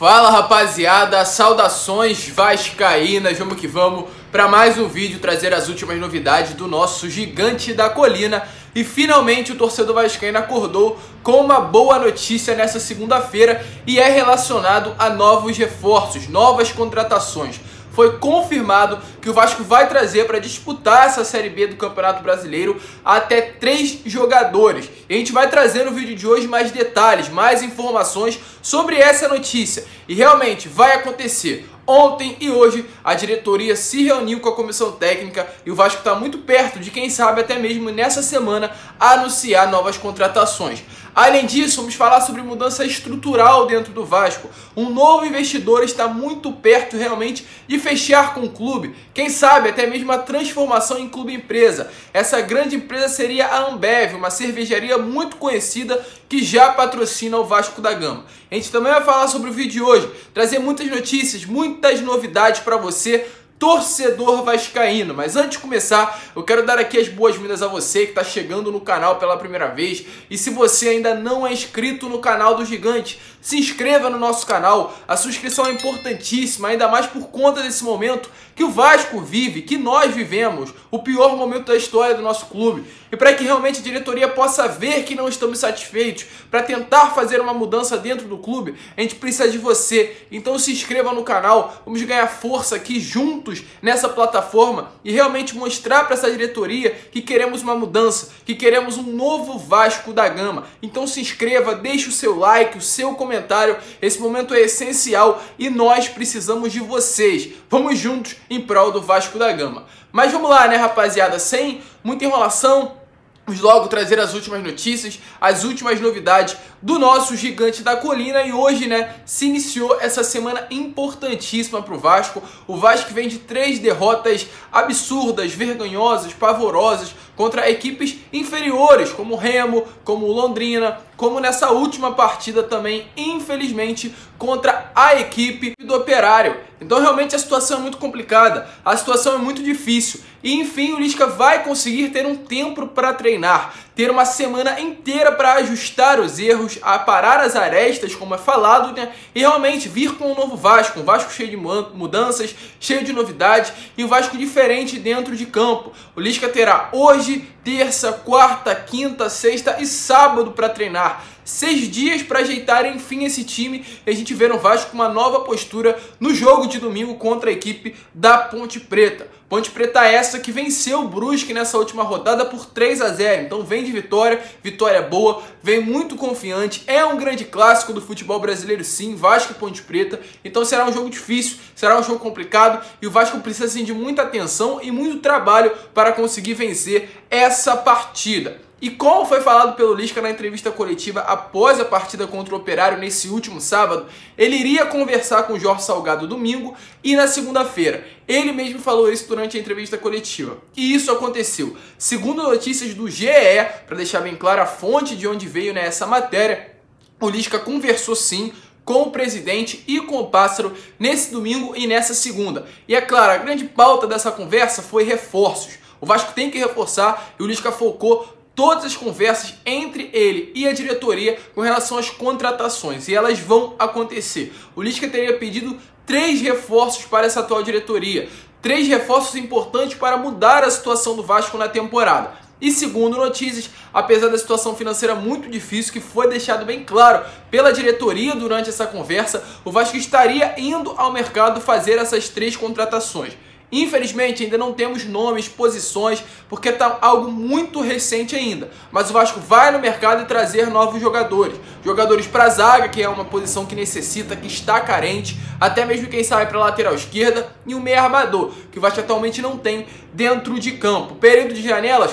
Fala rapaziada, saudações vascaínas, vamos que vamos para mais um vídeo trazer as últimas novidades do nosso gigante da colina. E finalmente o torcedor vascaíno acordou com uma boa notícia nessa segunda-feira e é relacionado a novos reforços, novas contratações. Foi confirmado que o Vasco vai trazer para disputar essa Série B do Campeonato Brasileiro até 3 jogadores. E a gente vai trazer no vídeo de hoje mais detalhes, mais informações sobre essa notícia. E realmente vai acontecer. Ontem e hoje a diretoria se reuniu com a comissão técnica e o Vasco está muito perto de, quem sabe, até mesmo nessa semana anunciar novas contratações. Além disso, vamos falar sobre mudança estrutural dentro do Vasco. Um novo investidor está muito perto realmente de fechar com o clube. Quem sabe até mesmo a transformação em clube-empresa. Essa grande empresa seria a Ambev, uma cervejaria muito conhecida que já patrocina o Vasco da Gama. A gente também vai falar sobre o vídeo de hoje, trazer muitas notícias, muitas novidades para você, torcedor vascaíno. Mas antes de começar, eu quero dar aqui as boas-vindas a você que está chegando no canal pela primeira vez. E se você ainda não é inscrito no canal do Gigante, se inscreva no nosso canal. A sua inscrição é importantíssima, ainda mais por conta desse momento que o Vasco vive, que nós vivemos, o pior momento da história do nosso clube. E para que realmente a diretoria possa ver que não estamos satisfeitos, para tentar fazer uma mudança dentro do clube, a gente precisa de você. Então se inscreva no canal, vamos ganhar força aqui juntos nessa plataforma e realmente mostrar para essa diretoria que queremos uma mudança, que queremos um novo Vasco da Gama. Então se inscreva, deixe o seu like, o seu comentário. Esse momento é essencial e nós precisamos de vocês. Vamos juntos em prol do Vasco da Gama. Mas vamos lá, né, rapaziada? Sem muita enrolação, vamos logo trazer as últimas notícias, as últimas novidades do nosso gigante da colina. E hoje, né, se iniciou essa semana importantíssima para o Vasco. O Vasco vem de 3 derrotas absurdas, vergonhosas, pavorosas contra equipes inferiores, como o Remo, como o Londrina, como nessa última partida também, infelizmente, contra a equipe do Operário. Então realmente a situação é muito complicada, a situação é muito difícil. E enfim, o Lisca vai conseguir ter um tempo para treinar, ter uma semana inteira para ajustar os erros, aparar as arestas, como é falado, né? E realmente vir com um novo Vasco, um Vasco cheio de mudanças, cheio de novidades e um Vasco diferente dentro de campo. O Lisca terá hoje, terça, quarta, quinta, sexta e sábado para treinar. 6 dias para ajeitar enfim esse time e a gente vê no Vasco uma nova postura no jogo de domingo contra a equipe da Ponte Preta. Ponte Preta essa que venceu o Brusque nessa última rodada por 3-0, então vem de vitória, vitória boa, vem muito confiante, é um grande clássico do futebol brasileiro sim, Vasco e Ponte Preta, então será um jogo difícil, será um jogo complicado e o Vasco precisa sim de muita atenção e muito trabalho para conseguir vencer essa partida. E como foi falado pelo Lisca na entrevista coletiva após a partida contra o Operário nesse último sábado, ele iria conversar com o Jorge Salgado domingo e na segunda-feira. Ele mesmo falou isso durante a entrevista coletiva. E isso aconteceu. Segundo notícias do GE, para deixar bem claro a fonte de onde veio essa matéria, o Lisca conversou sim com o presidente e com o Pássaro nesse domingo e nessa segunda. E é claro, a grande pauta dessa conversa foi reforços. O Vasco tem que reforçar e o Lisca focou todas as conversas entre ele e a diretoria com relação às contratações, e elas vão acontecer. O Lisca teria pedido 3 reforços para essa atual diretoria, 3 reforços importantes para mudar a situação do Vasco na temporada. E segundo notícias, apesar da situação financeira muito difícil, que foi deixado bem claro pela diretoria durante essa conversa, o Vasco estaria indo ao mercado fazer essas 3 contratações. Infelizmente ainda não temos nomes, posições, porque está algo muito recente ainda. Mas o Vasco vai no mercado e trazer novos jogadores. Jogadores para a zaga, que é uma posição que necessita, que está carente. Até mesmo quem sabe para a lateral esquerda. E o meia armador, que o Vasco atualmente não tem dentro de campo. Período de janelas,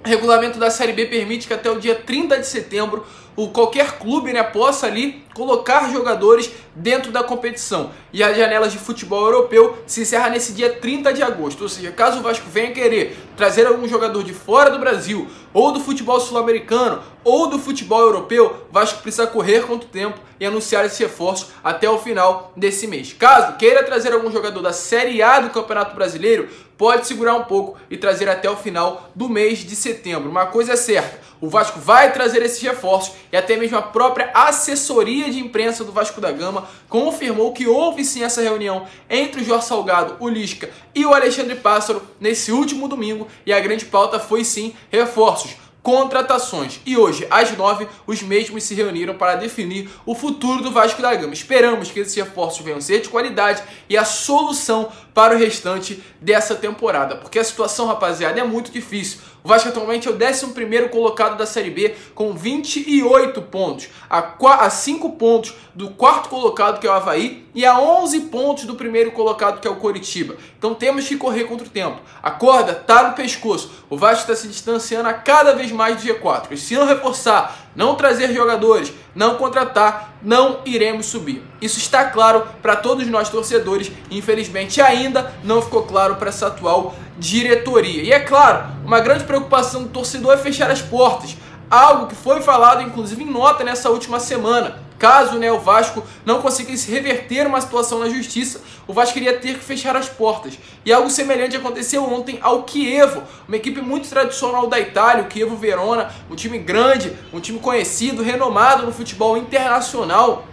o regulamento da Série B permite que até o dia 30 de setembro qualquer clube, né, possa ali colocar jogadores dentro da competição. E as janelas de futebol europeu se encerra nesse dia 30 de agosto. Ou seja, caso o Vasco venha querer trazer algum jogador de fora do Brasil, ou do futebol sul-americano, ou do futebol europeu, o Vasco precisa correr quanto tempo e anunciar esse reforço até o final desse mês. Caso queira trazer algum jogador da Série A do Campeonato Brasileiro, pode segurar um pouco e trazer até o final do mês de setembro. Uma coisa é certa, o Vasco vai trazer esses reforços e até mesmo a própria assessoria assessoria de imprensa do Vasco da Gama confirmou que houve sim essa reunião entre o Jorge Salgado, o Lisca e o Alexandre Pássaro nesse último domingo, e a grande pauta foi sim reforços, contratações. E hoje, às 9, os mesmos se reuniram para definir o futuro do Vasco da Gama. Esperamos que esses reforços venham ser de qualidade e a solução para o restante dessa temporada, porque a situação, rapaziada, é muito difícil. O Vasco atualmente é o 11º colocado da Série B com 28 pontos, a 5 pontos do quarto colocado, que é o Avaí, e a 11 pontos do primeiro colocado, que é o Coritiba. Então temos que correr contra o tempo. A corda tá no pescoço. O Vasco está se distanciando a cada vez mais do G4. E se não reforçar, não trazer jogadores, não contratar, não iremos subir. Isso está claro para todos nós torcedores. Infelizmente ainda não ficou claro para essa atual diretoria. E é claro, uma grande preocupação do torcedor é fechar as portas. Algo que foi falado inclusive em nota nessa última semana. Caso o Vasco não conseguisse reverter uma situação na justiça, o Vasco iria ter que fechar as portas. E algo semelhante aconteceu ontem ao Chievo, uma equipe muito tradicional da Itália, o Chievo Verona, um time grande, um time conhecido, renomado no futebol internacional,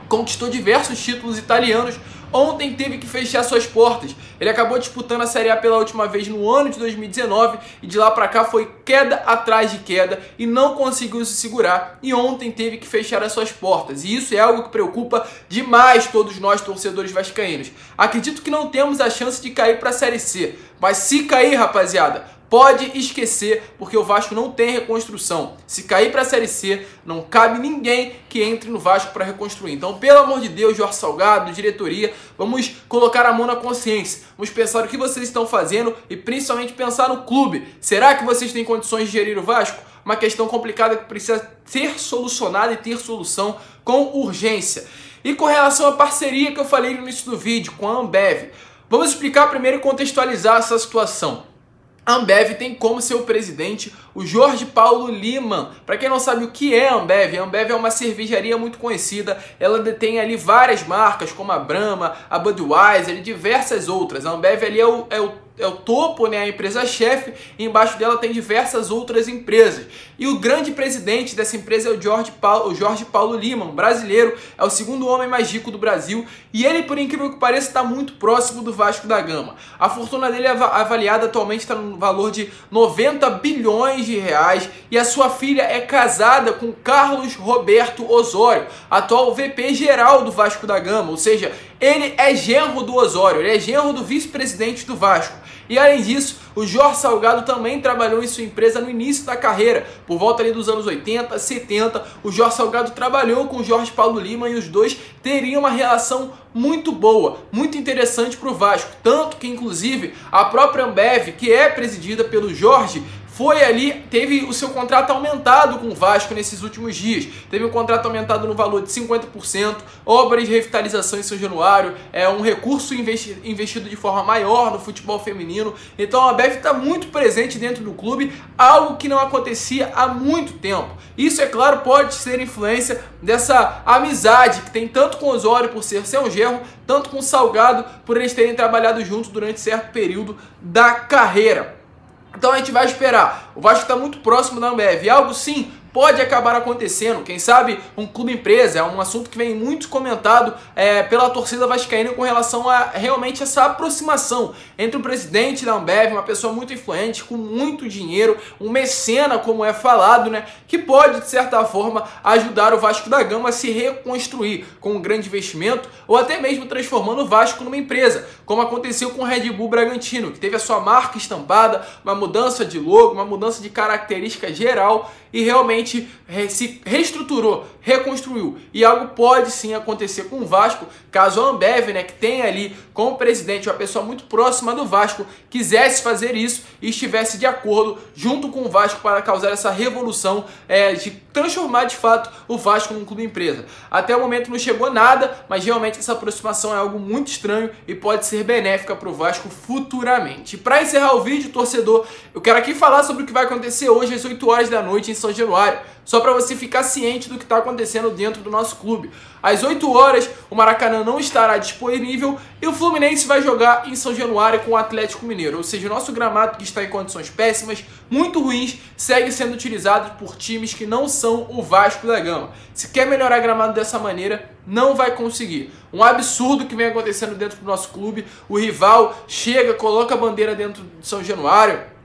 conquistou diversos títulos italianos. Ontem teve que fechar suas portas. Ele acabou disputando a Série A pela última vez no ano de 2019 e de lá pra cá foi queda atrás de queda e não conseguiu se segurar, e ontem teve que fechar as suas portas. E isso é algo que preocupa demais todos nós torcedores vascaínos. Acredito que não temos a chance de cair para a Série C, mas se cair, rapaziada, pode esquecer, porque o Vasco não tem reconstrução. Se cair para a Série C, não cabe ninguém que entre no Vasco para reconstruir. Então, pelo amor de Deus, Jorge Salgado, diretoria, vamos colocar a mão na consciência. Vamos pensar o que vocês estão fazendo e principalmente pensar no clube. Será que vocês têm condições de gerir o Vasco? Uma questão complicada que precisa ser solucionada e ter solução com urgência. E com relação à parceria que eu falei no início do vídeo com a Ambev, vamos explicar primeiro e contextualizar essa situação. A Ambev tem como seu presidente o Jorge Paulo Lemann. Para quem não sabe o que é a Ambev é uma cervejaria muito conhecida. Ela detém ali várias marcas como a Brahma, a Budweiser e diversas outras. A Ambev ali é o topo, né, a empresa-chefe, e embaixo dela tem diversas outras empresas. E o grande presidente dessa empresa é o Jorge Paulo Lemann, brasileiro, é o segundo homem mais rico do Brasil, e ele, por incrível que pareça, está muito próximo do Vasco da Gama. A fortuna dele é avaliada atualmente está no valor de 90 bilhões de reais, e a sua filha é casada com Carlos Roberto Osório, atual VP geral do Vasco da Gama, ou seja, ele é genro do Osório, ele é genro do vice-presidente do Vasco. E além disso, o Jorge Salgado também trabalhou em sua empresa no início da carreira, por volta ali dos anos 80, 70, o Jorge Salgado trabalhou com o Jorge Paulo Lemann e os dois teriam uma relação muito boa, muito interessante para o Vasco, tanto que inclusive a própria Ambev, que é presidida pelo Jorge, foi ali, teve o seu contrato aumentado com o Vasco nesses últimos dias. Teve um contrato aumentado no valor de 50%, obras de revitalização em São Januário, um recurso investido de forma maior no futebol feminino. Então a Ambev está muito presente dentro do clube, algo que não acontecia há muito tempo. Isso, é claro, pode ser influência dessa amizade que tem tanto com o Osório por ser seu genro, tanto com o Salgado por eles terem trabalhado juntos durante certo período da carreira. Então a gente vai esperar. O Vasco está muito próximo da Ambev. E algo sim pode acabar acontecendo. Quem sabe um clube empresa, é um assunto que vem muito comentado pela torcida vascaína com relação a realmente essa aproximação entre o presidente da Ambev, uma pessoa muito influente, com muito dinheiro, um mecena, como é falado, né, que pode, de certa forma, ajudar o Vasco da Gama a se reconstruir com um grande investimento ou até mesmo transformando o Vasco numa empresa, como aconteceu com o Red Bull Bragantino, que teve a sua marca estampada, uma mudança de logo, uma mudança de característica geral e realmente se reestruturou, reconstruiu. E algo pode sim acontecer com o Vasco, caso a Ambev, né, que tem ali como presidente uma pessoa muito próxima do Vasco, quisesse fazer isso e estivesse de acordo junto com o Vasco para causar essa revolução de transformar de fato o Vasco num clube empresa. Até o momento não chegou nada, mas realmente essa aproximação é algo muito estranho e pode ser benéfica para o Vasco futuramente. Para encerrar o vídeo, torcedor, eu quero aqui falar sobre o que vai acontecer hoje às 8 horas da noite em São Januário. Januário, só para você ficar ciente do que está acontecendo dentro do nosso clube. Às 8 horas, o Maracanã não estará disponível e o Fluminense vai jogar em São Januário com o Atlético Mineiro. Ou seja, o nosso gramado, que está em condições péssimas, muito ruins, segue sendo utilizado por times que não são o Vasco da Gama. Se quer melhorar gramado dessa maneira, não vai conseguir. Um absurdo que vem acontecendo dentro do nosso clube. O rival chega, coloca a bandeira dentro de São Januário,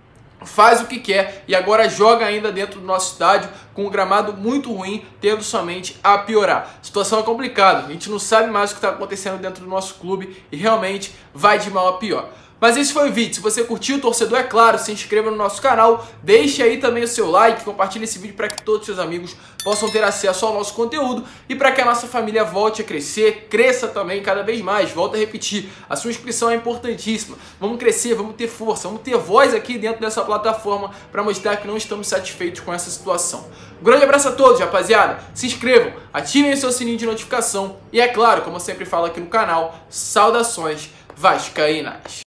faz o que quer e agora joga ainda dentro do nosso estádio com um gramado muito ruim, tendo somente a piorar. A situação é complicada, a gente não sabe mais o que está acontecendo dentro do nosso clube e realmente vai de mal a pior. Mas esse foi o vídeo. Se você curtiu, torcedor, é claro, se inscreva no nosso canal, deixe aí também o seu like, compartilhe esse vídeo para que todos os seus amigos possam ter acesso ao nosso conteúdo e para que a nossa família volte a crescer, cresça também cada vez mais. Volto a repetir, a sua inscrição é importantíssima. Vamos crescer, vamos ter força, vamos ter voz aqui dentro dessa plataforma para mostrar que não estamos satisfeitos com essa situação. Um grande abraço a todos, rapaziada. Se inscrevam, ativem o seu sininho de notificação e, é claro, como eu sempre falo aqui no canal, saudações vascaínas.